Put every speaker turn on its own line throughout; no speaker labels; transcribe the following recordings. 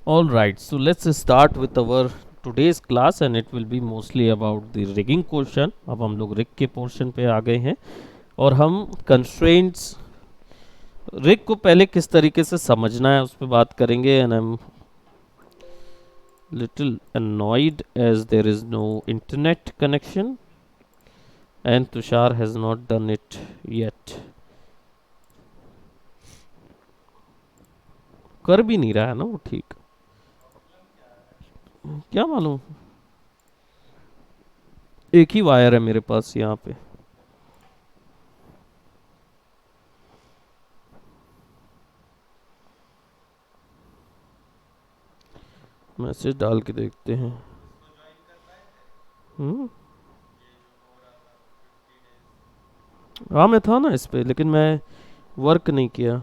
All right, so let's start with our today's class and it will be mostly about the rigging portion. अब हम लोग rig के portion पे आ गए हैं और हम constraints rig को पहले किस तरीके से समझना है उस पर बात करेंगे and I'm little annoyed as there is no internet connection and Tushar has not done it yet. कर भी नहीं रहा है ना वो ठीक, क्या मालूम। एक ही वायर है मेरे पास यहाँ पे। मैसेज डाल के देखते हैं। हम्म। हाँ मैं था ना इस पे लेकिन मैं वर्क नहीं किया।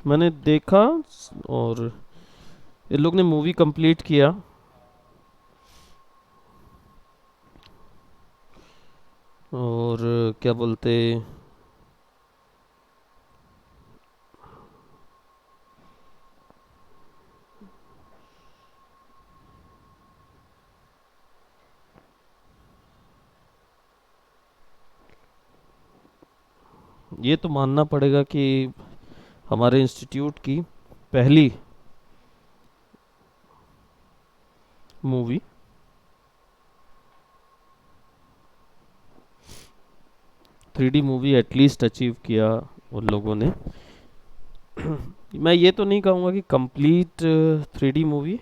मैंने देखा और ये लोग ने मूवी कंप्लीट किया और क्या बोलते, ये तो मानना पड़ेगा कि हमारे इंस्टीट्यूट की पहली movie 3D movie at least achieve किया उन लोगों ने। मैं ये तो नहीं कहूँगा कि कंप्लीट 3D मूवी।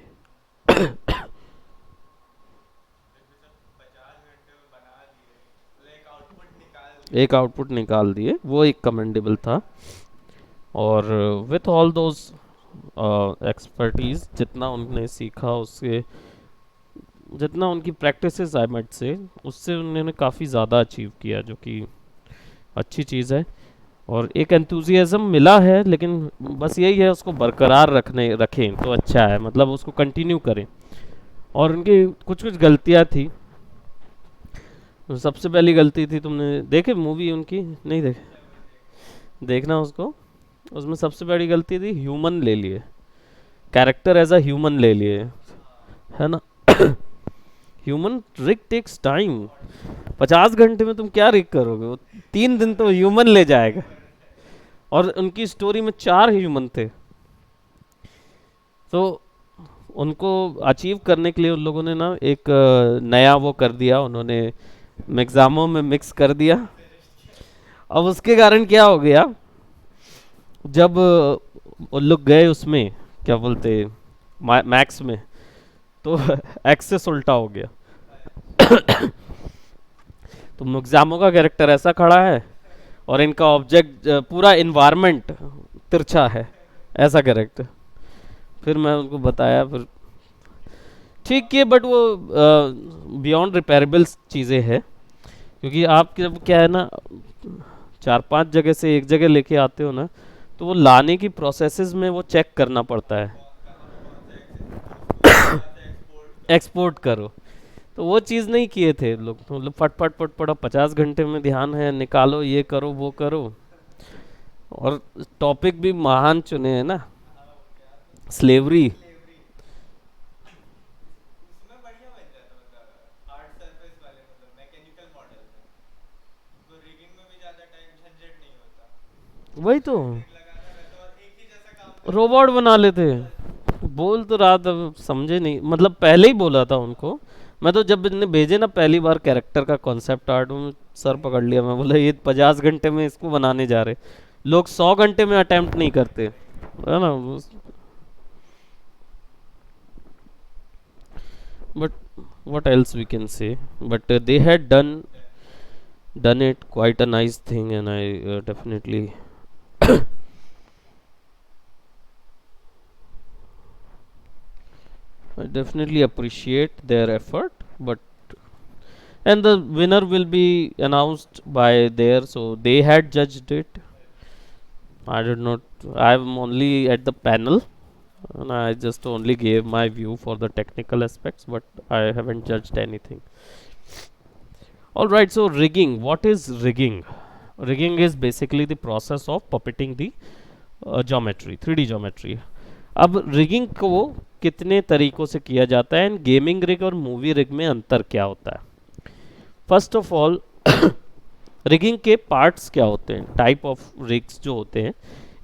एक आउटपुट निकाल दिए वो एक कमेंडेबल था और विथ ऑल दोज एक्सपर्टीज जितना उन्होंने सीखा उससे जितना उनकी प्रैक्टिसेस आई मेट से उससे उन्होंने काफ़ी ज़्यादा अचीव किया जो कि अच्छी चीज़ है और एक एंथुजियाज्म मिला है लेकिन बस यही है उसको बरकरार रखें तो अच्छा है, मतलब उसको कंटिन्यू करें। और उनकी कुछ कुछ गलतियाँ थी। सबसे पहली गलती थी, तुमने देखे मूवी उनकी नहीं देखे, देखना उसको। उसमें सबसे बड़ी गलती थी ह्यूमन ले लिए, कैरेक्टर एज अ ह्यूमन ले लिए, है ना। Human rig takes time. 50 घंटे में तुम क्या रिग करोगे, वो 3 दिन तो ह्यूमन ले जाएगा। और उनकी स्टोरी में 4 ह्यूमन थे तो उनको अचीव करने के लिए उन लोगों ने ना एक नया वो कर दिया, उन्होंने मिक्सामो में मिक्स कर दिया। अब उसके कारण क्या हो गया, जब वो लोग गए उसमें क्या बोलते मैक्स में तो एक्सेस उल्टा हो गया। तो मिक्सामो का कैरेक्टर ऐसा खड़ा है और इनका ऑब्जेक्ट पूरा इन्वायरमेंट तिरछा है, ऐसा कैरेक्टर। फिर मैं उनको बताया, फिर ठीक किए बट वो बियॉन्ड रिपेरेबल चीज़ें हैं क्योंकि आप जब क्या है ना 4-5 जगह से एक जगह लेके आते हो ना तो वो लाने की प्रोसेसेस में वो चेक करना पड़ता है, एक्सपोर्ट करो। तो वो चीज़ नहीं किए थे लोग, तो मतलब फट फट फट फट 50 घंटे में ध्यान है निकालो, ये करो वो करो। और टॉपिक भी महान चुने हैं ना, स्लेवरी। वही तो रोबोट बना लेते। बोल तो रहा था, समझे नहीं, मतलब पहले ही बोला था उनको। मैं तो जब इन्हें भेजे ना पहली बार कैरेक्टर का कॉन्सेप्ट आर्ट में सर पकड़ लिया, मैं बोला ये 50 घंटे में इसको बनाने जा रहे, लोग 100 घंटे में अटेम्प्ट नहीं करते, है ना। But what else we can say, but they had done it quite a nice thing and I definitely I definitely appreciate their effort. But and the winner will be announced by there, so they had judged it. I did not, I'm only at the panel and I just only gave my view for the technical aspects, but I haven't judged anything. All right, so rigging, what is rigging? Rigging is basically the process of puppeting the geometry, 3D geometry. अब rigging को कितने तरीकों से किया जाता है, and gaming rig और movie rig में अंतर क्या होता है। फर्स्ट ऑफ ऑल रिगिंग के पार्ट्स क्या होते हैं, टाइप ऑफ रिग्स जो होते हैं,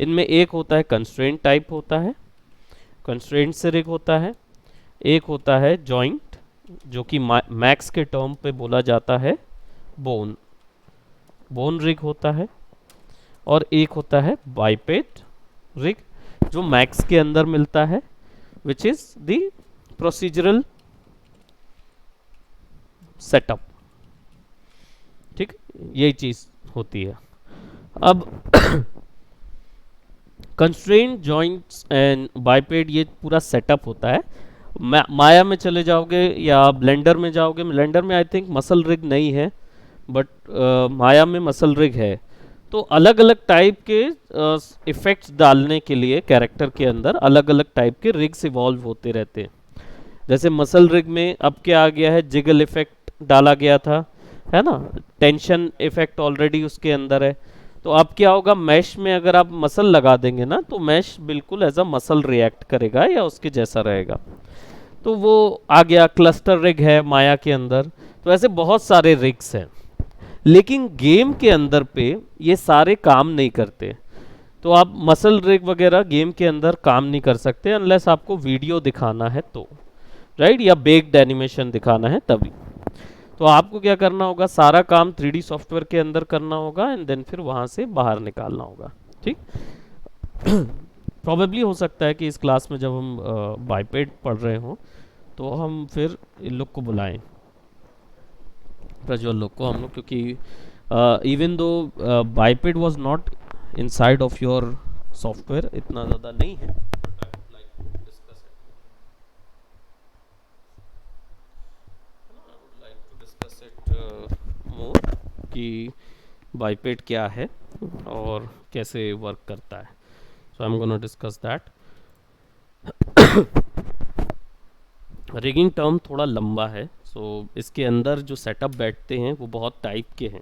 इनमें एक होता है कंस्ट्रेंट टाइप होता है, कंस्ट्रेंट से रिग होता है। एक होता है जॉइंट, जो कि मैक्स के टर्म पे बोला जाता है बोन, बोन रिग होता है। और एक होता है बाइपेट रिग, जो मैक्स के अंदर मिलता है, which is the procedural setup. ठीक, यही चीज होती है। अब कंस्ट्रेंट, जॉइंट्स एंड बाइपेड, ये पूरा सेटअप होता है। माया में चले जाओगे या ब्लेंडर में जाओगे, ब्लेंडर में आई थिंक मसल रिग नहीं है, बट माया में मसल रिग है। तो अलग अलग टाइप के इफेक्ट्स डालने के लिए कैरेक्टर के अंदर अलग अलग टाइप के रिग्स इवॉल्व होते रहते हैं। जैसे मसल रिग में अब क्या आ गया है, जिगल इफेक्ट डाला गया था, है ना, टेंशन इफेक्ट ऑलरेडी उसके अंदर है। तो अब क्या होगा, मैश में अगर आप मसल लगा देंगे ना, तो मैश बिल्कुल एज अ मसल रिएक्ट करेगा या उसके जैसा रहेगा। तो वो आ गया। क्लस्टर रिग है माया के अंदर। तो ऐसे बहुत सारे रिग्स हैं, लेकिन गेम के अंदर पे ये सारे काम नहीं करते। तो आप मसल रिग वगैरह गेम के अंदर काम नहीं कर सकते अनलेस आपको वीडियो दिखाना है तो, राइट, या बेक्ड एनिमेशन दिखाना है तभी। तो आपको क्या करना होगा, सारा काम 3D सॉफ्टवेयर के अंदर करना होगा एंड देन फिर वहां से बाहर निकालना होगा। ठीक। प्रॉबेबली हो सकता है कि इस क्लास में जब हम बाइपेड पढ़ रहे हों तो हम फिर इन लोग को बुलाएं, प्रज्वल लोग को हम लोग, क्योंकि even though biped was not inside of your software, इतना ज़्यादा नहीं है। मोर कि बाइपेड क्या है और कैसे वर्क करता है। So I am gonna discuss that. Rigging term थोड़ा लंबा है, सो इसके अंदर जो सेटअप बैठते हैं वो बहुत टाइप के हैं,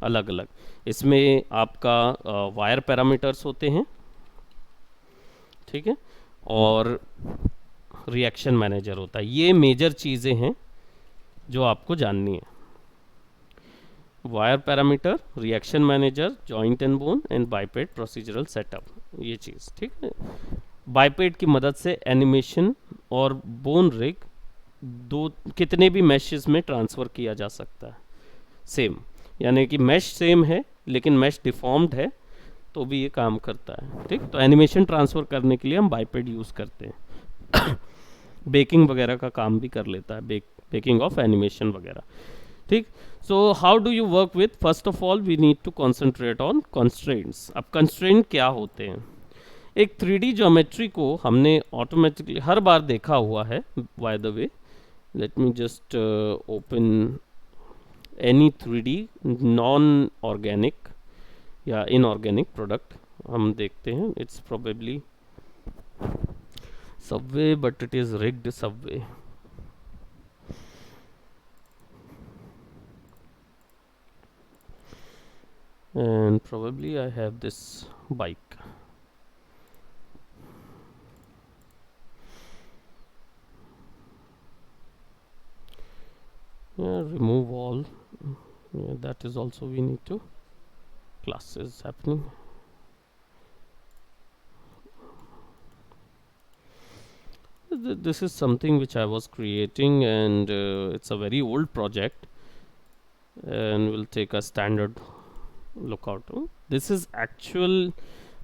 अलग अलग। इसमें आपका वायर पैरामीटर्स होते हैं, ठीक है, और रिएक्शन मैनेजर होता है। ये मेजर चीज़ें हैं जो आपको जाननी है। Wire parameter, reaction manager, joint and bone and biped procedural setup, ये चीज़, ठीक है। बाइपेड की मदद से एनिमेशन और बोन रिग दो कितने भी मैशेस में ट्रांसफ़र किया जा सकता है, सेम, यानी कि मैश सेम है लेकिन मैश डिफॉर्म्ड है तो भी ये काम करता है। ठीक, तो एनिमेशन ट्रांसफ़र करने के लिए हम बाइपेड यूज़ करते हैं। बेकिंग वगैरह का काम भी कर लेता है, बेकिंग ऑफ एनिमेशन वगैरह। ठीक, so how do you work with, first of all we need to concentrate on constraints. अब कंस्ट्रेंट क्या होते हैं, एक 3D ज्योमेट्री को हमने ऑटोमेटिकली हर बार देखा हुआ है। By the way, let me just open any 3D non organic या इनऑर्गेनिक प्रोडक्ट, हम देखते हैं। It's probably Subway, but it is rigged Subway. And probably I have this bike. Yeah, remove all. Yeah, that is also we need to. Class is happening. This is something which I was creating, and it's a very old project, and we'll take a standard look out. This is actual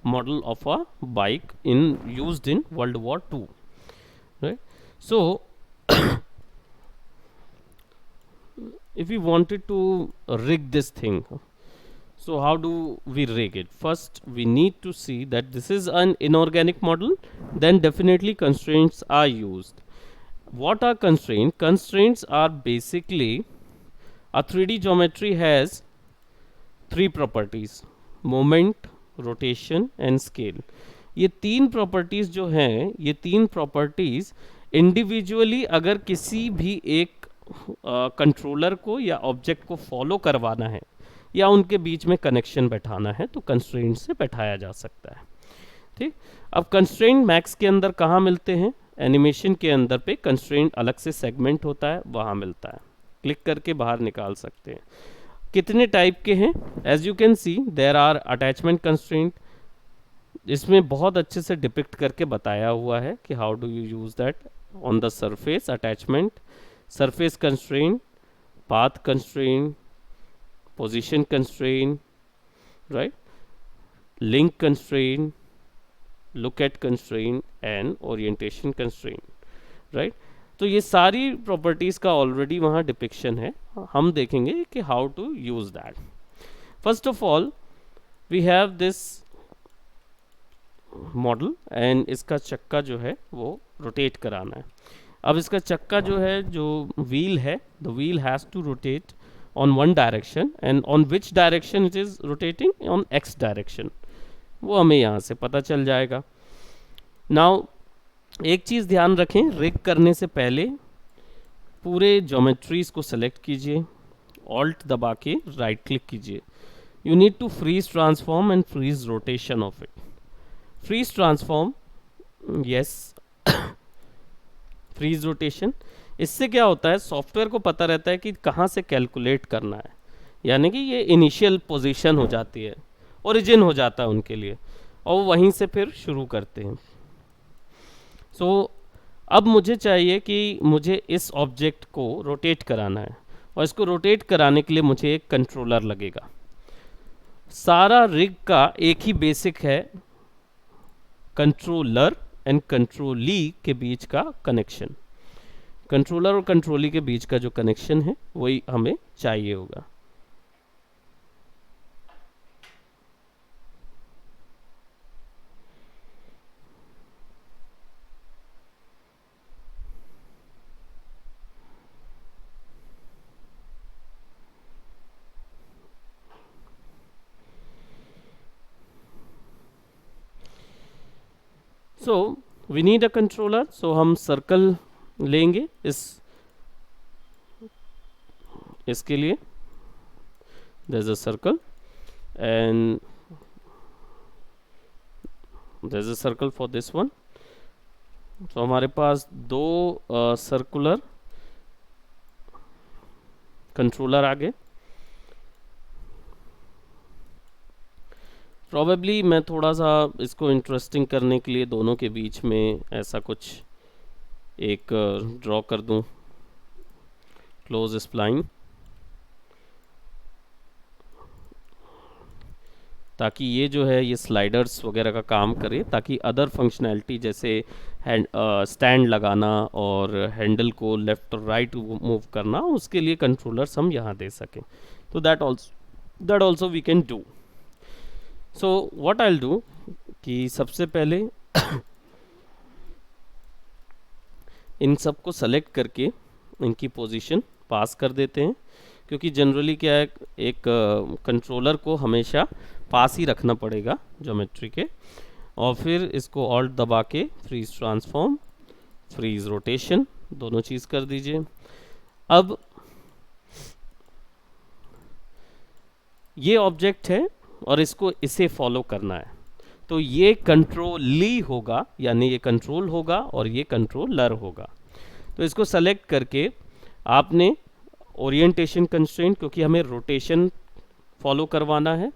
model of a bike used in World War II, right? So if we wanted to rig this thing, so how do we rig it? First we need to see that this is an inorganic model, then definitely constraints are used. What are constraints? Constraints are basically, a 3D geometry has 3 properties, moment, rotation and scale. ये 3 properties जो हैं, ये 3 properties individually अगर किसी भी एक controller को या ऑब्जेक्ट को फॉलो करवाना है या उनके बीच में कनेक्शन बैठाना है तो कंस्ट्रेंट से बैठाया जा सकता है। ठीक। अब कंस्ट्रेंट मैक्स के अंदर कहाँ मिलते हैं, एनिमेशन के अंदर पे कंस्ट्रेंट अलग से सेगमेंट होता है, वहाँ मिलता है, क्लिक करके बाहर निकाल सकते हैं। कितने टाइप के हैं, as you can see there are attachment constraint, इसमें बहुत अच्छे से डिपिक्ट करके बताया हुआ है कि how do you use that on the surface attachment, surface constraint, path constraint, position constraint, right, link constraint, look at constraint and orientation constraint, right. तो ये सारी प्रॉपर्टीज का ऑलरेडी वहाँ डिपिक्शन है, हम देखेंगे कि how to use that. First of all we have this model and इसका चक्का जो है वो रोटेट कराना है। अब इसका चक्का जो है, जो व्हील है, the wheel has to rotate on one direction and on which direction it is rotating, on x direction, वो हमें यहाँ से पता चल जाएगा। नाउ एक चीज़ ध्यान रखें, रिग करने से पहले पूरे ज्योमेट्रीज को सेलेक्ट कीजिए, ऑल्ट दबा के राइट क्लिक कीजिए, you need to freeze transform and freeze rotation of it. Freeze transform, yes, freeze rotation, इससे क्या होता है, सॉफ्टवेयर को पता रहता है कि कहाँ से कैलकुलेट करना है, यानी कि ये इनिशियल पोजीशन हो जाती है, ओरिजिन हो जाता है उनके लिए, और वहीं से फिर शुरू करते हैं। सो अब मुझे चाहिए कि मुझे इस ऑब्जेक्ट को रोटेट कराना है, और इसको रोटेट कराने के लिए मुझे एक कंट्रोलर लगेगा। सारा रिग का एक ही बेसिक है, कंट्रोलर एंड कंट्रोली के बीच का कनेक्शन, कंट्रोलर और कंट्रोली के बीच का जो कनेक्शन है वही हमें चाहिए होगा। So we need a controller, so हम सर्कल लेंगे इसके लिए, there is a circle and there is a circle for this one. तो हमारे पास दो सर्कुलर कंट्रोलर आ गए। प्रॉबेबली मैं थोड़ा सा इसको इंटरेस्टिंग करने के लिए दोनों के बीच में ऐसा कुछ एक ड्रॉ कर दूं, क्लोज स्प्लाइन, ताकि ये जो है ये स्लाइडर्स वगैरह का काम करे, ताकि अदर फंक्शनैलिटी जैसे स्टैंड लगाना और हैंडल को लेफ्ट और राइट मूव करना, उसके लिए कंट्रोलर्स हम यहाँ दे सकें। तो that also we can do. So what I will do कि सबसे पहले इन सबको सेलेक्ट करके इनकी पोजीशन पास कर देते हैं, क्योंकि जनरली क्या है, एक कंट्रोलर को हमेशा पास ही रखना पड़ेगा ज्योमेट्री के। और फिर इसको ऑल्ट दबा के फ्रीज ट्रांसफॉर्म, फ्रीज रोटेशन, दोनों चीज़ कर दीजिए। अब ये ऑब्जेक्ट है और इसको इसे फॉलो करना है, तो ये कंट्रोली होगा, यानी ये कंट्रोल होगा और ये कंट्रोलर होगा। तो इसको सेलेक्ट करके आपने ओरिएंटेशन कंस्ट्रेंट, क्योंकि हमें रोटेशन फॉलो करवाना है,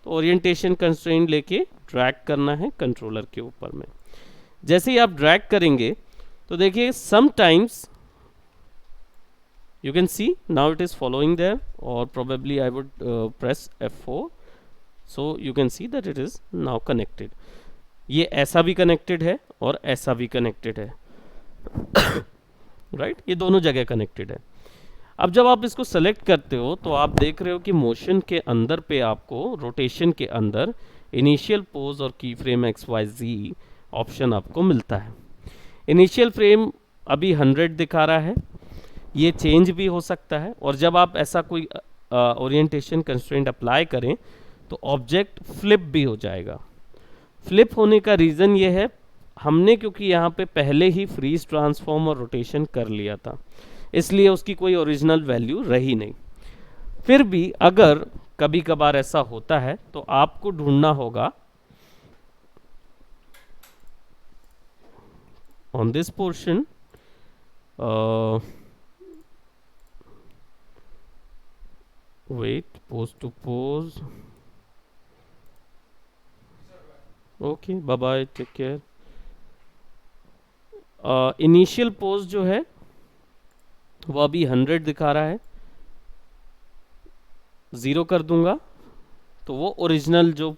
तो ओरिएंटेशन कंस्ट्रेंट लेके ड्रैग करना है कंट्रोलर के ऊपर में। जैसे ही आप ड्रैग करेंगे तो देखिए sometimes you can see now it is following there, or probably I would press F4, so you can see that it is now connected. ये ऐसा भी कनेक्टेड है और ऐसा भी कनेक्टेड है, राइट, ये दोनों जगह कनेक्टेड है। अब जब आप इसको सेलेक्ट करते हो तो आप देख रहे हो कि मोशन के अंदर पे आपको रोटेशन के अंदर इनिशियल पोज और की फ्रेम XYZ ऑप्शन आपको मिलता है। इनिशियल फ्रेम अभी 100 दिखा रहा है, ये चेंज भी हो सकता है, और जब आप ऐसा कोई ओरिएंटेशन कंस्ट्रेंट अप्लाई करें तो ऑब्जेक्ट फ्लिप भी हो जाएगा। फ्लिप होने का रीज़न ये है, हमने क्योंकि यहाँ पे पहले ही फ्रीज ट्रांसफॉर्म और रोटेशन कर लिया था, इसलिए उसकी कोई ओरिजिनल वैल्यू रही नहीं। फिर भी अगर कभी कभार ऐसा होता है तो आपको ढूंढना होगा on this portion, wait, pose to pose. Okay, bye bye, take care. Initial pose जो है वो अभी 100 दिखा रहा है, 0 कर दूंगा तो वो ओरिजिनल जो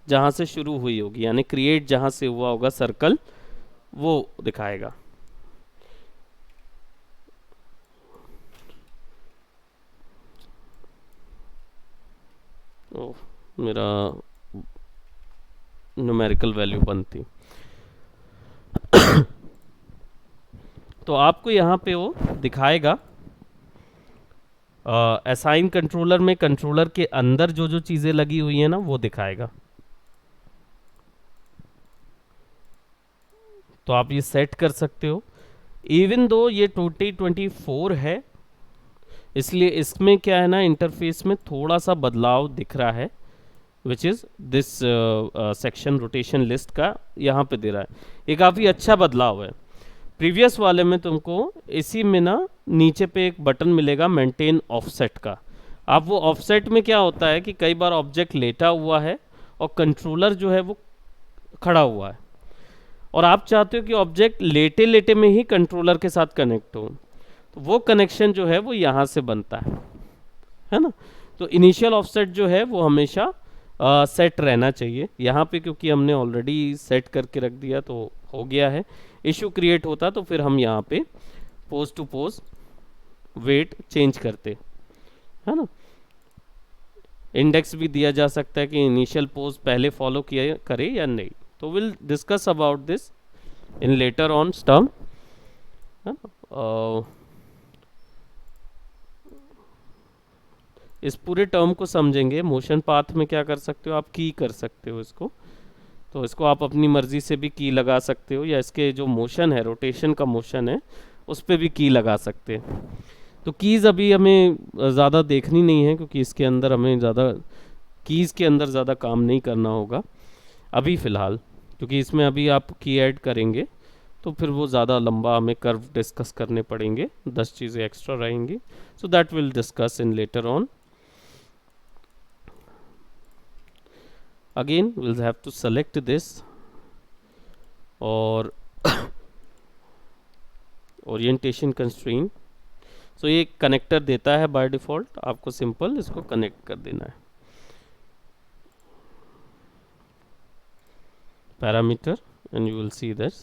जहाँ से शुरू हुई होगी, यानी क्रिएट जहाँ से हुआ होगा सर्कल, वो दिखाएगा। ओह, मेरा न्यूमेरिकल वैल्यू बनती। तो आपको यहाँ पे वो दिखाएगा असाइन कंट्रोलर में, कंट्रोलर के अंदर जो जो चीज़ें लगी हुई हैं ना वो दिखाएगा। तो आप ये सेट कर सकते हो। इवन दो ये 2024 है, इसलिए इसमें क्या है ना, इंटरफेस में थोड़ा सा बदलाव दिख रहा है, which is this section rotation list का यहाँ पे दे रहा है। ये काफ़ी अच्छा बदलाव है। प्रीवियस वाले में तुमको इसी में ना नीचे पे एक बटन मिलेगा मेंटेन ऑफसेट का। अब वो ऑफसेट में क्या होता है कि कई बार ऑब्जेक्ट लेटा हुआ है और कंट्रोलर जो है वो खड़ा हुआ है, और आप चाहते हो कि ऑब्जेक्ट लेटे लेटे में ही कंट्रोलर के साथ कनेक्ट हो, तो वो कनेक्शन जो है वो यहाँ से बनता है ना। तो इनिशियल ऑफसेट जो है वो हमेशा सेट रहना चाहिए यहाँ पे, क्योंकि हमने ऑलरेडी सेट करके रख दिया तो हो गया है। इशू क्रिएट होता तो फिर हम यहाँ पे pose to pose weight change करते, है ना। इंडेक्स भी दिया जा सकता है कि इनिशियल पोज पहले फॉलो किया करे या नहीं। तो will discuss about this in later on term, है ना। इस पूरे टर्म को समझेंगे। मोशन पाथ में क्या कर सकते हो आप, की कर सकते हो इसको, तो इसको आप अपनी मर्जी से भी की लगा सकते हो, या इसके जो मोशन है, रोटेशन का मोशन है, उस पर भी की लगा सकते हैं। तो कीज़ अभी हमें ज़्यादा देखनी नहीं है, क्योंकि इसके अंदर हमें ज़्यादा कीज़ के अंदर ज़्यादा काम नहीं करना होगा अभी फ़िलहाल, क्योंकि इसमें अभी आप की ऐड करेंगे तो फिर वो ज़्यादा लंबा हमें कर्व डिस्कस करने पड़ेंगे, 10 चीज़ें एक्स्ट्रा रहेंगी। So that will discuss in later on. Again we'll have to select this और ओरिएंटेशन कंस्ट्रेंट। सो ये कनेक्टर देता है बाय डिफ़ॉल्ट, आपको सिंपल इसको कनेक्ट कर देना है। Parameter and you will see this,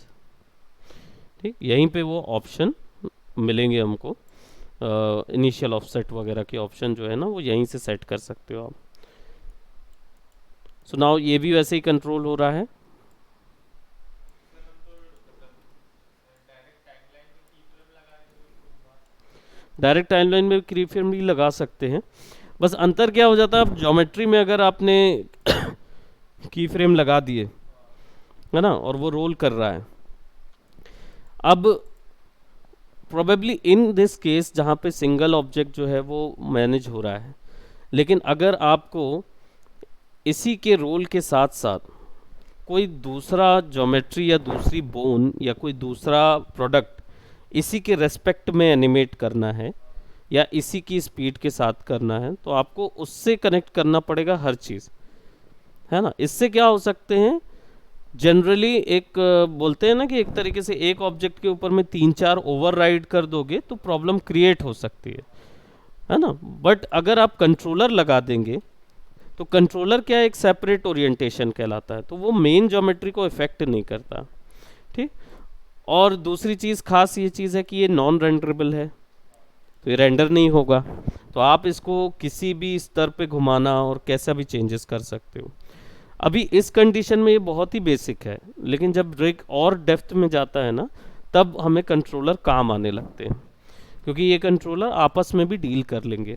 ठीक। यहीं पे वो ऑप्शन मिलेंगे हमको, इनिशियल ऑफसेट वगैरह के ऑप्शन जो है ना वो यहीं से सेट कर सकते हो आप। सो नाउ ये भी वैसे ही कंट्रोल हो रहा है। डायरेक्ट टाइमलाइन में की फ्रेम भी लगा सकते हैं, बस अंतर क्या हो जाता है, अब ज्योमेट्री में अगर आपने की फ्रेम लगा दिए, है ना, और वो रोल कर रहा है, अब प्रोबेबली इन दिस केस जहाँ पे सिंगल ऑब्जेक्ट जो है वो मैनेज हो रहा है, लेकिन अगर आपको इसी के रोल के साथ साथ कोई दूसरा ज्योमेट्री या दूसरी बोन या कोई दूसरा प्रोडक्ट इसी के रेस्पेक्ट में एनिमेट करना है या इसी की स्पीड के साथ करना है, तो आपको उससे कनेक्ट करना पड़ेगा हर चीज़, है ना। इससे क्या हो सकते हैं, जनरली एक बोलते हैं ना कि एक तरीके से एक ऑब्जेक्ट के ऊपर में 3-4 ओवरराइड कर दोगे तो प्रॉब्लम क्रिएट हो सकती है ना। बट अगर आप कंट्रोलर लगा देंगे तो कंट्रोलर क्या एक सेपरेट ओरिएंटेशन कहलाता है, तो वो मेन ज्योमेट्री को इफेक्ट नहीं करता, ठीक। और दूसरी चीज़ खास ये चीज़ है कि ये नॉन रेंडरेबल है, तो ये रेंडर नहीं होगा, तो आप इसको किसी भी स्तर पे घुमाना और कैसा भी चेंजेस कर सकते हो। अभी इस कंडीशन में ये बहुत ही बेसिक है, लेकिन जब रिग और डेप्थ में जाता है ना तब हमें कंट्रोलर काम आने लगते हैं, क्योंकि ये कंट्रोलर आपस में भी डील कर लेंगे,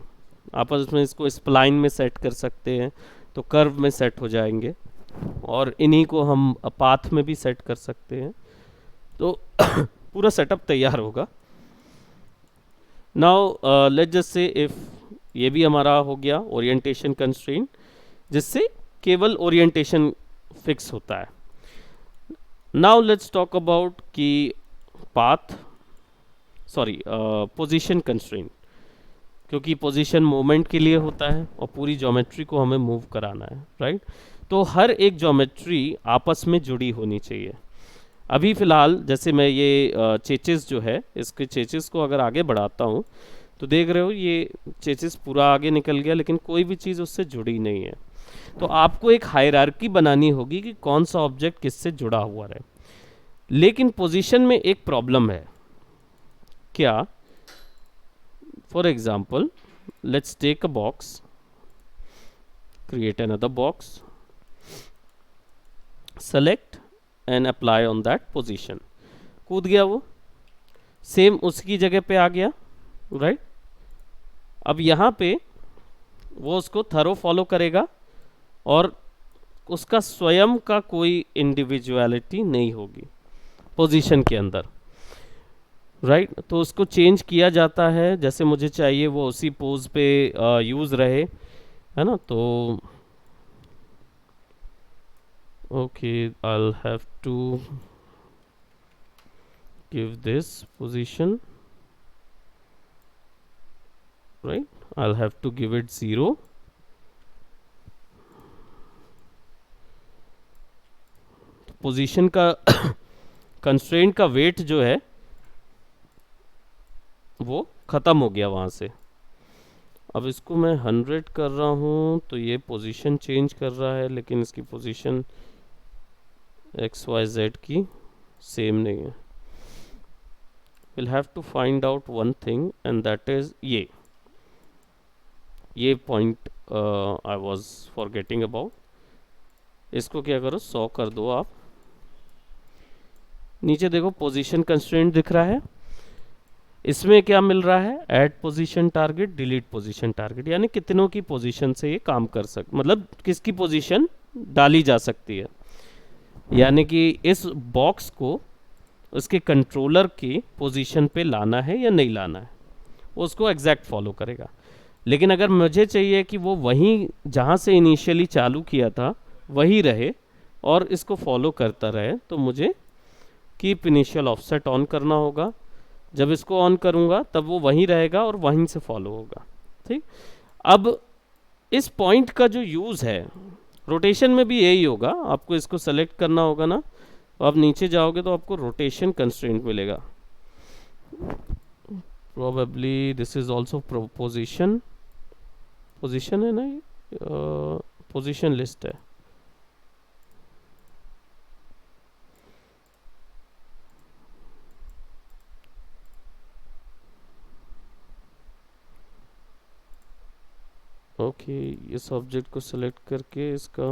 आपस में इसको स्प्लाइन में सेट कर सकते हैं तो कर्व में सेट हो जाएंगे, और इन्हीं को हम पाथ में भी सेट कर सकते हैं, तो पूरा सेटअप तैयार होगा। Now let's just say if ये भी हमारा हो गया ओरिएंटेशन कंस्ट्रेंट, जिससे केवल ओरिएंटेशन फिक्स होता है। नाउ लेट्स टॉक अबाउट कि पाथ, सॉरी पोजीशन कंस्ट्रेंट, क्योंकि पोजीशन मूवमेंट के लिए होता है और पूरी ज्योमेट्री को हमें मूव कराना है, राइट। तो हर एक ज्योमेट्री आपस में जुड़ी होनी चाहिए। अभी फ़िलहाल जैसे मैं ये चेचिस जो है, इसके चेचिस को अगर आगे बढ़ाता हूँ तो देख रहे हो ये चेचिस पूरा आगे निकल गया, लेकिन कोई भी चीज़ उससे जुड़ी नहीं है। तो आपको एक हायरार्की बनानी होगी कि कौन सा ऑब्जेक्ट किससे जुड़ा हुआ रहे। लेकिन पोजीशन में एक प्रॉब्लम है। क्या? For example, let's take a box, create another box, select and apply on that position। कूद गया वो, सेम उसकी जगह पे आ गया, राइट। अब यहाँ पे वो उसको थरो फॉलो करेगा और उसका स्वयं का कोई इंडिविजुअलिटी नहीं होगी पोजीशन के अंदर, राइट। तो उसको चेंज किया जाता है जैसे मुझे चाहिए वो उसी पोज पे यूज़ रहे, है ना। तो okay, I'll have to give this position, right, I'll have to give it 0, position का कंस्ट्रेंट का वेट जो है वो ख़त्म हो गया वहाँ से। अब इसको मैं 100 कर रहा हूँ तो ये पोजीशन चेंज कर रहा है, लेकिन इसकी पोजीशन XYZ की सेम नहीं है। Will have to find out one thing and that is ये point I was forgetting about. इसको क्या करो, 100 कर दो आप। नीचे देखो पोजीशन कंस्ट्रेंट दिख रहा है, इसमें क्या मिल रहा है, add position target, delete position target, यानी कितनों की पोजीशन से ये काम कर मतलब किसकी पोजीशन डाली जा सकती है। यानी कि इस बॉक्स को उसके कंट्रोलर की पोजीशन पे लाना है या नहीं लाना है, वो उसको एग्जैक्ट फॉलो करेगा। लेकिन अगर मुझे चाहिए कि वो वहीं जहाँ से इनिशियली चालू किया था वही रहे और इसको फॉलो करता रहे, तो मुझे कीप इनिशियल ऑफसेट ऑन करना होगा। जब इसको ऑन करूँगा तब वो वहीं रहेगा और वहीं से फॉलो होगा, ठीक। अब इस पॉइंट का जो यूज़ है, रोटेशन में भी यही होगा। आपको इसको सेलेक्ट करना होगा ना, तो आप नीचे जाओगे तो आपको रोटेशन कंस्ट्रेंट मिलेगा। Probably this is also position, position है ना, पोजीशन लिस्ट है। ओके, इस ऑब्जेक्ट को सेलेक्ट करके इसका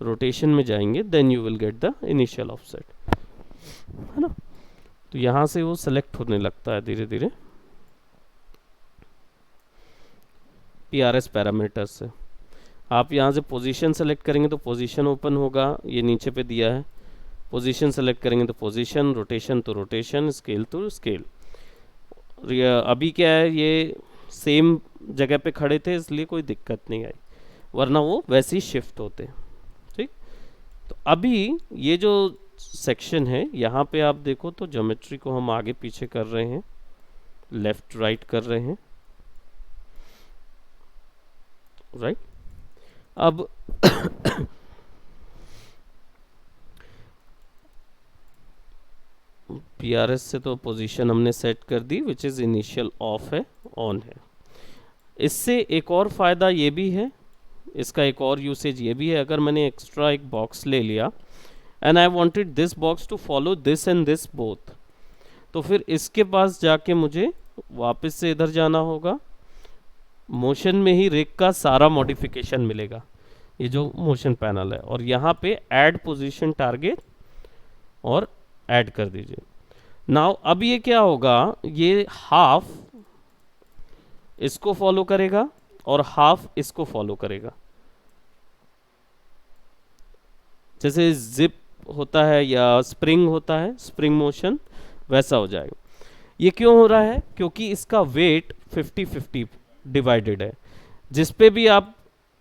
रोटेशन में जाएंगे, then you will get the initial offset, है ना। तो यहाँ से वो सेलेक्ट होने लगता है धीरे धीरे PRS पैरामीटर से। आप यहाँ से पोजीशन सेलेक्ट करेंगे तो पोजीशन ओपन होगा, ये नीचे पे दिया है। पोजीशन सेलेक्ट करेंगे तो पोजीशन, रोटेशन तो रोटेशन, स्केल तो स्केल। अभी क्या है, ये सेम जगह पे खड़े थे इसलिए कोई दिक्कत नहीं आई, वरना वो वैसे ही शिफ्ट होते, ठीक। तो अभी ये जो सेक्शन है यहाँ पे आप देखो तो ज्योमेट्री को हम आगे पीछे कर रहे हैं, लेफ्ट राइट कर रहे हैं, राइट। अब PRS से तो पोजीशन हमने सेट कर दी, विच इज़ इनिशियल ऑफ है, ऑन है। इससे एक और फ़ायदा ये भी है, इसका एक और यूसेज ये भी है, अगर मैंने एक्स्ट्रा एक बॉक्स ले लिया and I wanted this box to follow this and this both, तो फिर इसके पास जाके मुझे वापस से इधर जाना होगा। मोशन में ही रिग का सारा मॉडिफिकेशन मिलेगा, ये जो मोशन पैनल है, और यहाँ पे ऐड पोजीशन टारगेट और ऐड कर दीजिए। नाउ अब ये क्या होगा, ये हाफ इसको फॉलो करेगा और हाफ इसको फॉलो करेगा। जैसे जिप होता है या स्प्रिंग होता है, स्प्रिंग मोशन, वैसा हो जाएगा। ये क्यों हो रहा है, क्योंकि इसका वेट 50-50 डिवाइडेड है। जिस पे भी आप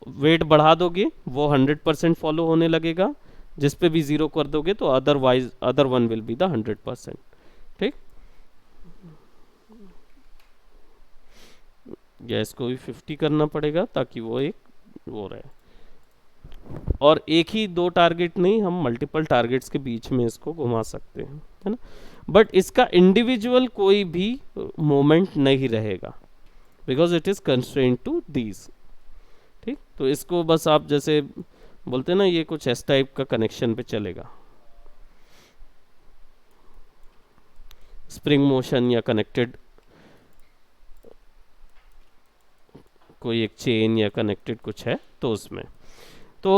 वेट बढ़ा दोगे वो 100% फॉलो होने लगेगा, जिस पे भी 0 कर दोगे तो otherwise other one will be the 100%। ठीक, या इसको भी 50 करना पड़ेगा ताकि वो एक वो रहे। और एक ही दो टारगेट नहीं, हम मल्टीपल टारगेट्स के बीच में इसको घुमा सकते हैं, है ना। बट इसका इंडिविजुअल कोई भी मोमेंट नहीं रहेगा because it is constraint to these. ठीक, तो इसको बस आप जैसे बोलते हैं ना, ये कुछ इस टाइप का कनेक्शन पे चलेगा, स्प्रिंग मोशन या कनेक्टेड कोई एक चेन या कनेक्टेड कुछ है तो उसमें तो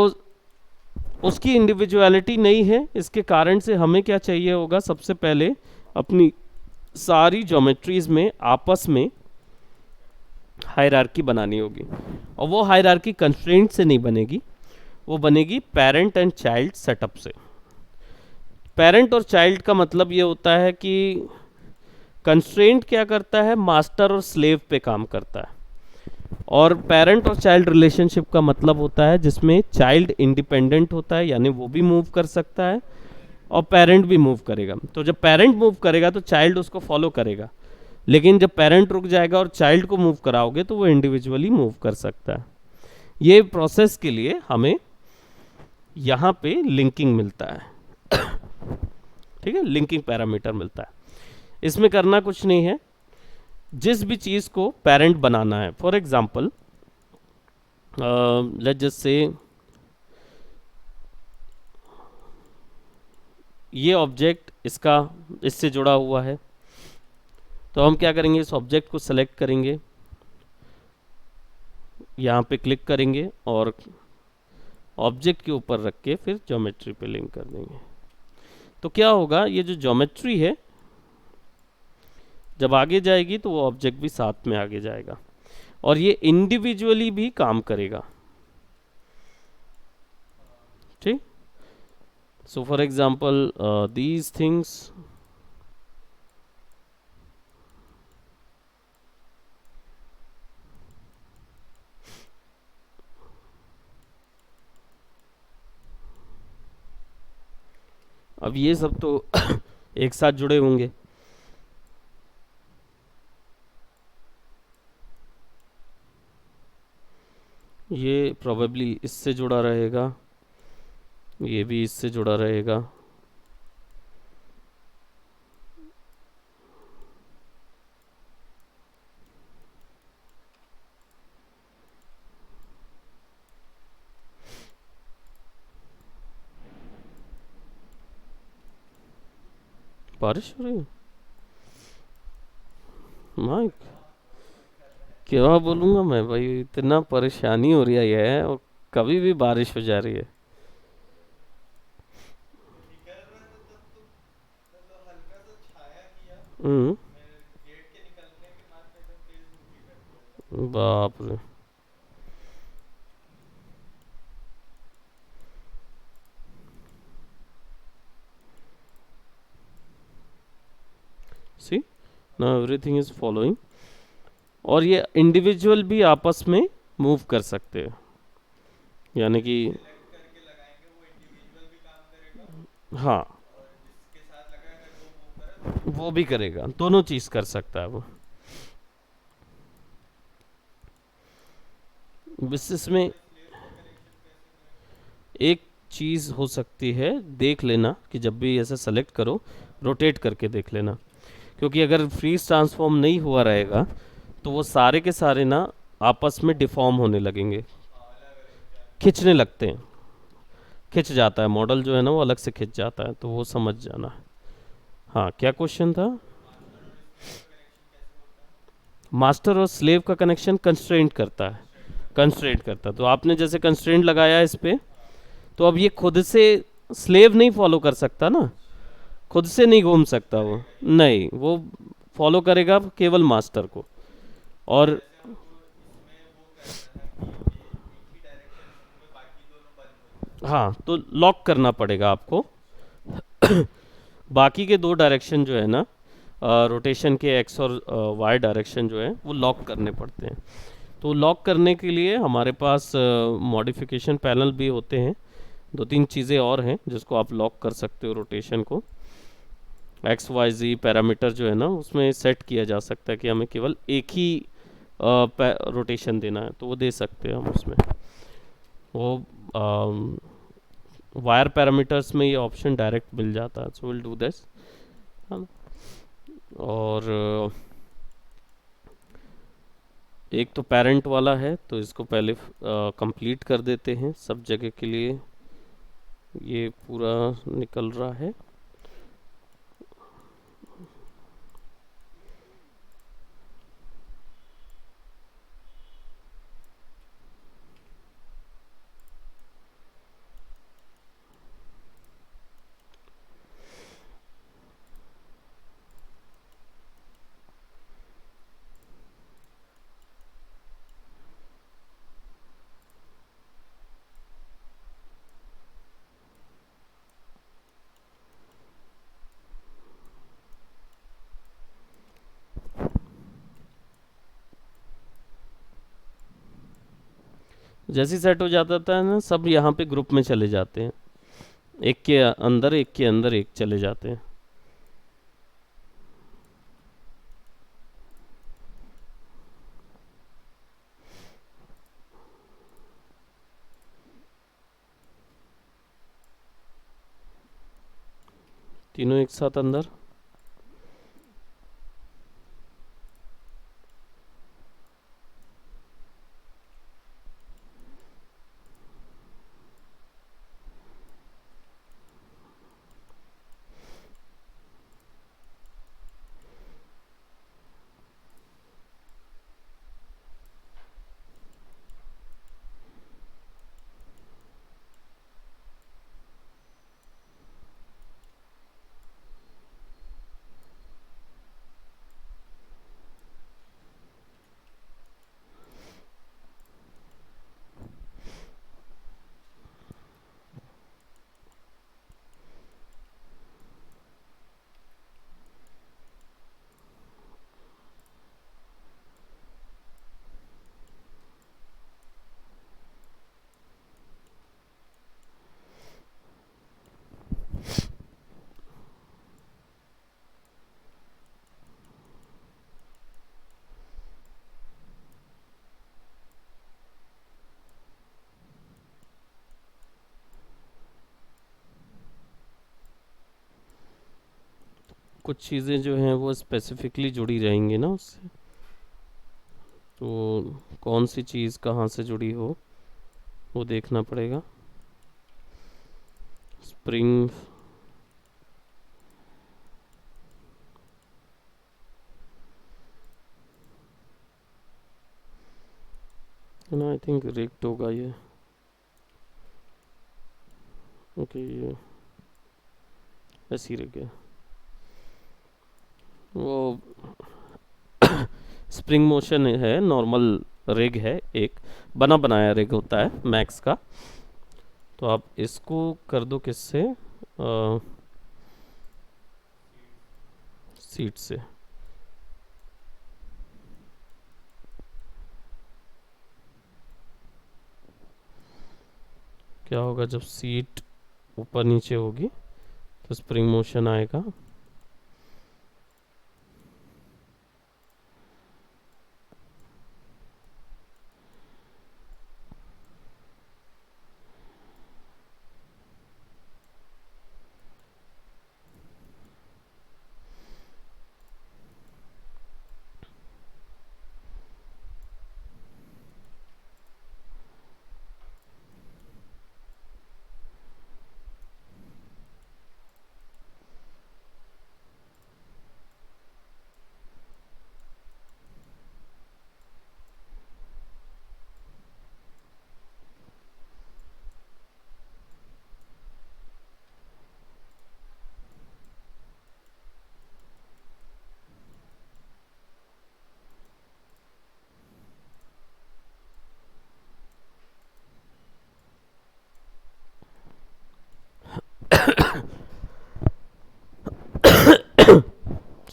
उसकी इंडिविजुअलिटी नहीं है। इसके कारण से हमें क्या चाहिए होगा, सबसे पहले अपनी सारी ज्योमेट्रीज में आपस में हायरार्की बनानी होगी, और वो हायरार्की कंस्ट्रेंट से नहीं बनेगी, वो बनेगी पेरेंट एंड चाइल्ड सेटअप से। पेरेंट और चाइल्ड का मतलब ये होता है कि कंस्ट्रेंट क्या करता है, मास्टर और स्लेव पे काम करता है, और पेरेंट और चाइल्ड रिलेशनशिप का मतलब होता है जिसमें चाइल्ड इंडिपेंडेंट होता है, यानी वो भी मूव कर सकता है और पेरेंट भी मूव करेगा। तो जब पेरेंट मूव करेगा तो चाइल्ड उसको फॉलो करेगा, लेकिन जब पेरेंट रुक जाएगा और चाइल्ड को मूव कराओगे तो वो इंडिविजुअली मूव कर सकता है। ये प्रोसेस के लिए हमें यहाँ पे लिंकिंग मिलता है। ठीक है, लिंकिंग पैरामीटर मिलता है। इसमें करना कुछ नहीं है, जिस भी चीज को पेरेंट बनाना है, for example let's just say ये ऑब्जेक्ट इसका इससे जुड़ा हुआ है, तो हम क्या करेंगे, इस ऑब्जेक्ट को सेलेक्ट करेंगे, यहाँ पे क्लिक करेंगे और ऑब्जेक्ट के ऊपर रख के फिर ज्योमेट्री पे लिंक कर देंगे। तो क्या होगा, ये जो ज्योमेट्री है जब आगे जाएगी तो वो ऑब्जेक्ट भी साथ में आगे जाएगा और ये इंडिविजुअली भी काम करेगा। ठीक, so for example these things, अब ये सब तो एक साथ जुड़े होंगे, ये प्रोबेबली इससे जुड़ा रहेगा, ये भी इससे जुड़ा रहेगा, बारिश हो रही है। माइक क्या बोलूँगा मैं भाई, इतना परेशानी हो रही है और कभी भी बारिश हो जा रही है। हम्म, बाप रे, सी नाउ एवरीथिंग इज फॉलोइंग। और ये इंडिविजुअल भी आपस में मूव कर सकते हैं, यानी कि हाँ वो भी करेगा, दोनों चीज कर सकता है वो। बिजनेस में एक चीज हो सकती है, देख लेना कि जब भी ऐसा सेलेक्ट करो रोटेट करके देख लेना, क्योंकि अगर फ्रीज ट्रांसफॉर्म नहीं हुआ रहेगा तो वो सारे के सारे ना आपस में डिफॉर्म होने लगेंगे, खिंचने लगते हैं, खिंच जाता है मॉडल जो है ना, वो अलग से खिंच जाता है, तो वो समझ जाना। हाँ, क्या क्वेश्चन था? मास्टर और स्लेव का कनेक्शन कंस्ट्रेंट करता है, कंस्ट्रेंट करता है। तो आपने जैसे कंस्ट्रेंट लगाया इस पे, तो अब ये खुद से स्लेव नहीं फॉलो कर सकता ना, खुद से नहीं घूम सकता वो, नहीं, वो फॉलो करेगा केवल मास्टर को। और हाँ, तो लॉक करना पड़ेगा आपको। बाकी के दो डायरेक्शन जो है ना, रोटेशन के एक्स और वाई डायरेक्शन जो है वो लॉक करने पड़ते हैं। तो लॉक करने के लिए हमारे पास मॉडिफिकेशन पैनल भी होते हैं, दो तीन चीज़ें और हैं जिसको आप लॉक कर सकते हो रोटेशन को। एक्स वाई जी पैरामीटर जो है ना उसमें सेट किया जा सकता है कि हमें केवल एक ही रोटेशन देना है, तो वो दे सकते हैं हम उसमें। वो वायर पैरामीटर्स में ये ऑप्शन डायरेक्ट मिल जाता है, सो विल डू दिस। और एक तो पेरेंट वाला है, तो इसको पहले कंप्लीट कर देते हैं सब जगह के लिए। ये पूरा निकल रहा है। जैसे ही सेट हो जाता था ना, सब यहाँ पे ग्रुप में चले जाते हैं, एक के अंदर एक के अंदर एक चले जाते हैं। तीनों एक साथ अंदर। कुछ चीज़ें जो हैं वो स्पेसिफिकली जुड़ी रहेंगी ना उससे, तो कौन सी चीज़ कहाँ से जुड़ी हो वो देखना पड़ेगा। स्प्रिंग ना, आई थिंक रिक्ट होगा ये। ओके, ये ऐसी रह गया वो। स्प्रिंग मोशन है, नॉर्मल रिग है, एक बना बनाया रिग होता है मैक्स का। तो आप इसको कर दो किससे, सीट से। क्या होगा जब सीट ऊपर नीचे होगी तो स्प्रिंग मोशन आएगा।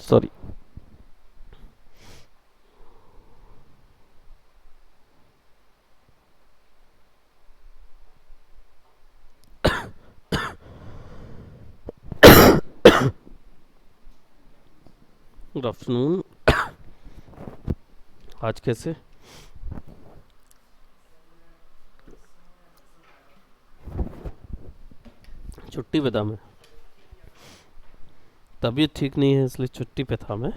सॉरी। Good afternoon. आज कैसे? छुट्टी पे था मैं। तबीयत ठीक नहीं है इसलिए छुट्टी पे था मैं।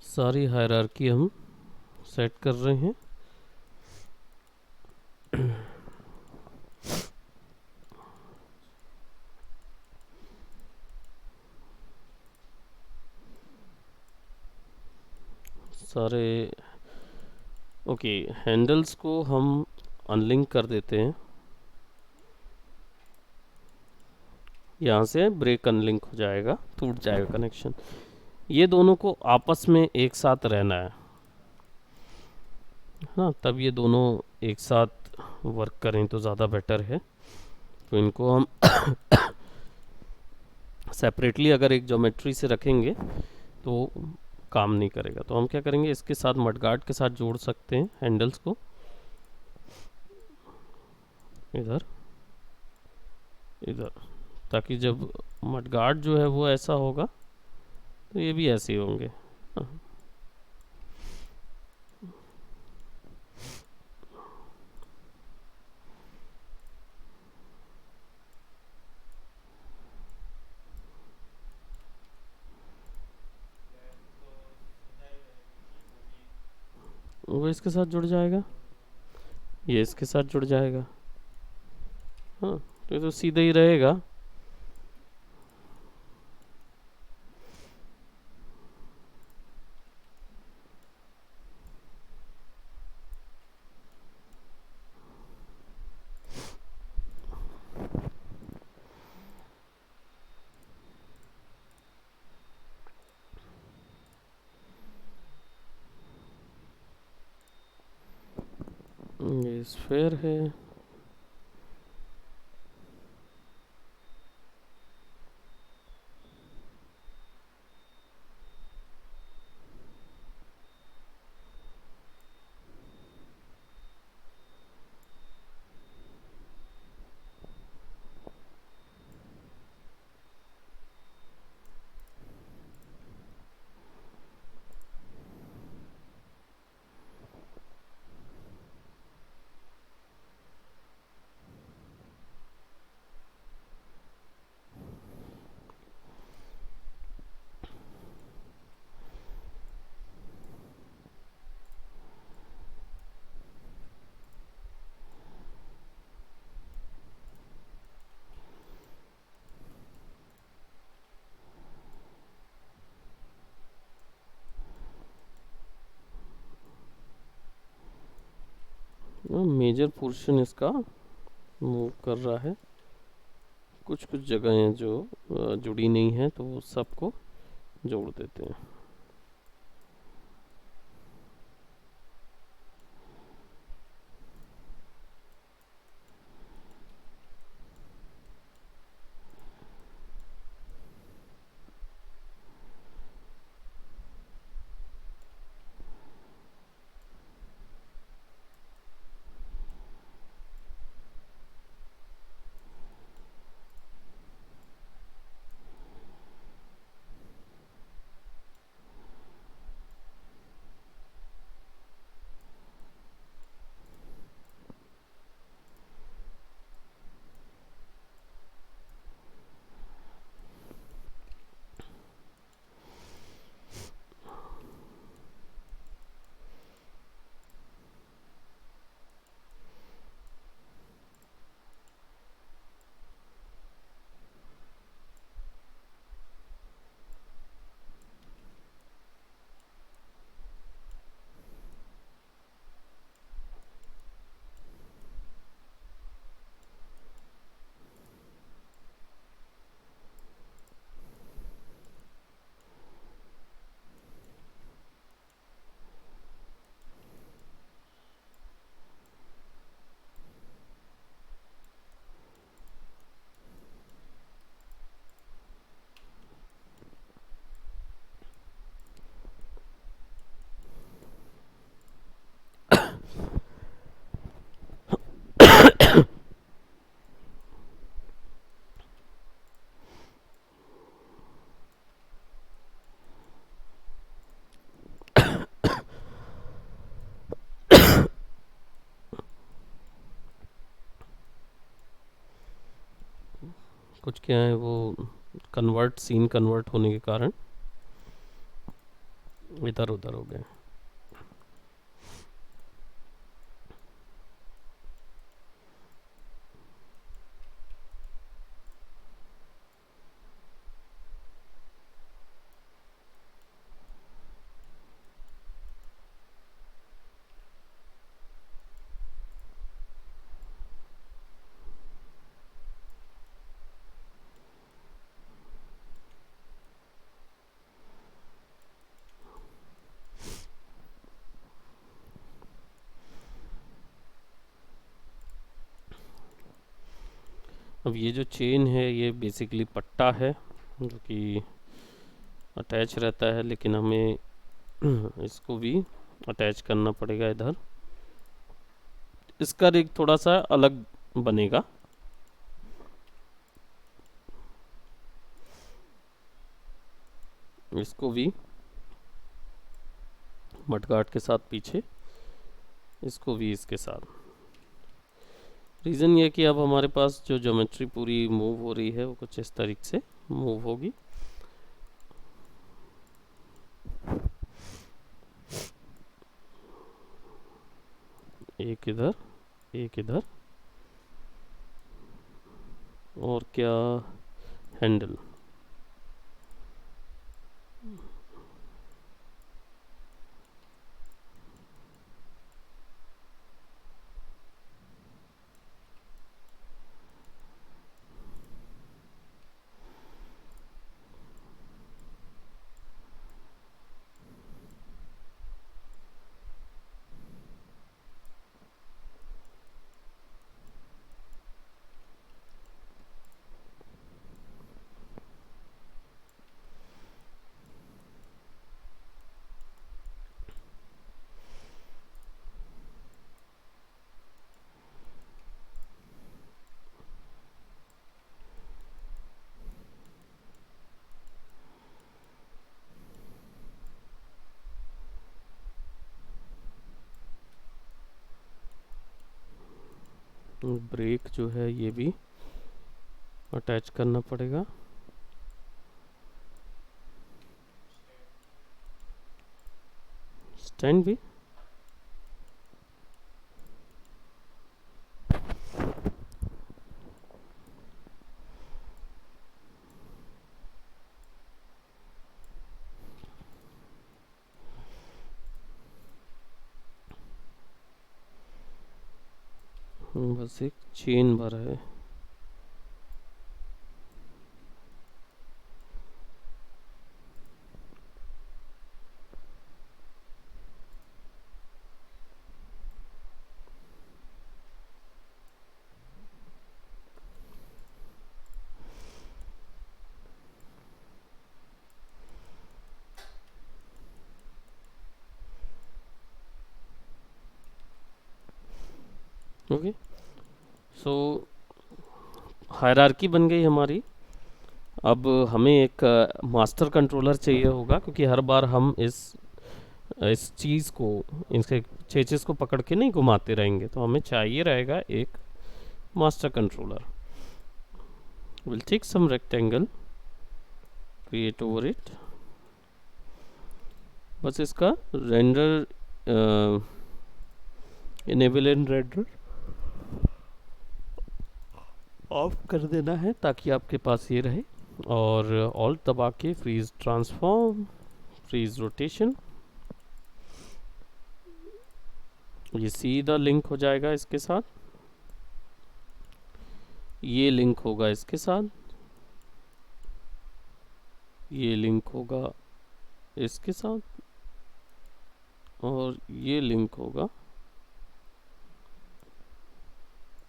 सारी हायरार्की हम सेट कर रहे हैं। सारे ओके। हैंडल्स को हम अनलिंक कर देते हैं। यहाँ से ब्रेक अनलिंक हो जाएगा, टूट जाएगा कनेक्शन। ये दोनों को आपस में एक साथ रहना है, हाँ, तब ये दोनों एक साथ वर्क करें तो ज़्यादा बेटर है। तो इनको हम सेपरेटली अगर एक ज्योमेट्री से रखेंगे तो काम नहीं करेगा। तो हम क्या करेंगे, इसके साथ मडगार्ड के साथ जोड़ सकते हैं हैंडल्स को, इधर इधर, ताकि जब मडगार्ड जो है वो ऐसा होगा तो ये भी ऐसे ही होंगे। वो इसके साथ जुड़ जाएगा, ये इसके साथ जुड़ जाएगा, हाँ, तो ये तो सीधा ही रहेगा। ये स्फेयर है, मेजर पोर्शन इसका मूव कर रहा है। कुछ कुछ जगह हैं जो जुड़ी नहीं है, तो वो सबको जोड़ देते हैं। कुछ क्या है वो सीन कन्वर्ट होने के कारण इधर उधर हो गए। अब ये जो चेन है ये बेसिकली पट्टा है जो कि अटैच रहता है, लेकिन हमें इसको भी अटैच करना पड़ेगा इधर। इसका रिग थोड़ा सा अलग बनेगा। इसको भी मडगार्ड के साथ पीछे, इसको भी इसके साथ। रीज़न ये कि अब हमारे पास जो ज्योमेट्री पूरी मूव हो रही है वो कुछ इस तरीके से मूव होगी। एक इधर, एक इधर, और क्या हैंडल। ब्रेक जो है ये भी अटैच करना पड़ेगा। स्टैंड भी बस एक चेन भरा है। ओके, सो हायरार्की बन गई हमारी। अब हमें एक मास्टर कंट्रोलर चाहिए होगा, क्योंकि हर बार हम इस चीज़ को, इसके चेचिस को पकड़ के नहीं घुमाते रहेंगे, तो हमें चाहिए रहेगा एक master controller. Will take some rectangle, create over it. बस इसका render enable and render off कर देना है ताकि आपके पास ये रहे, और ऑल्ट दबा के फ्रीज ट्रांसफॉर्म, फ्रीज रोटेशन, ये सीधा लिंक हो जाएगा इसके साथ, ये लिंक होगा इसके साथ, ये लिंक होगा इसके साथ, और ये लिंक होगा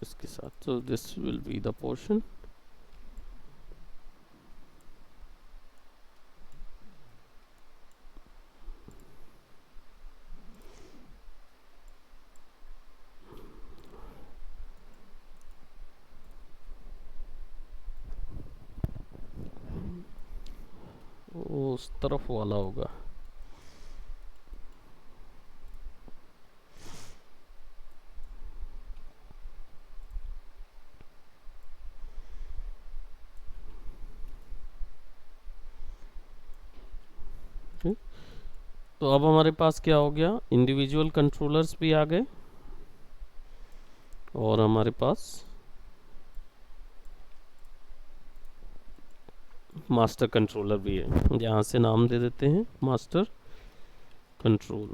इसके साथ। so this will be the portion। उस तरफ वाला होगा। ठीक। तो अब हमारे पास क्या हो गया, इंडिविजुअल कंट्रोलर्स भी आ गए और हमारे पास मास्टर कंट्रोलर भी है। यहाँ से नाम दे देते हैं मास्टर कंट्रोल।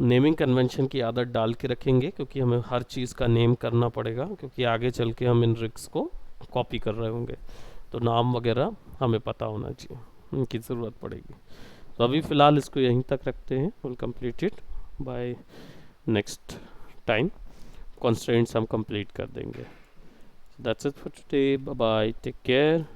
नेमिंग कन्वेंशन की आदत डाल के रखेंगे, क्योंकि हमें हर चीज़ का नेम करना पड़ेगा, क्योंकि आगे चल के हम इन रिक्स को कॉपी कर रहे होंगे। तो नाम वगैरह हमें पता होना चाहिए, इनकी ज़रूरत पड़ेगी। तो अभी फ़िलहाल इसको यहीं तक रखते हैं। Will complete it by next time. Constraints हम कंप्लीट कर देंगे। That's it for today. Bye bye, take care.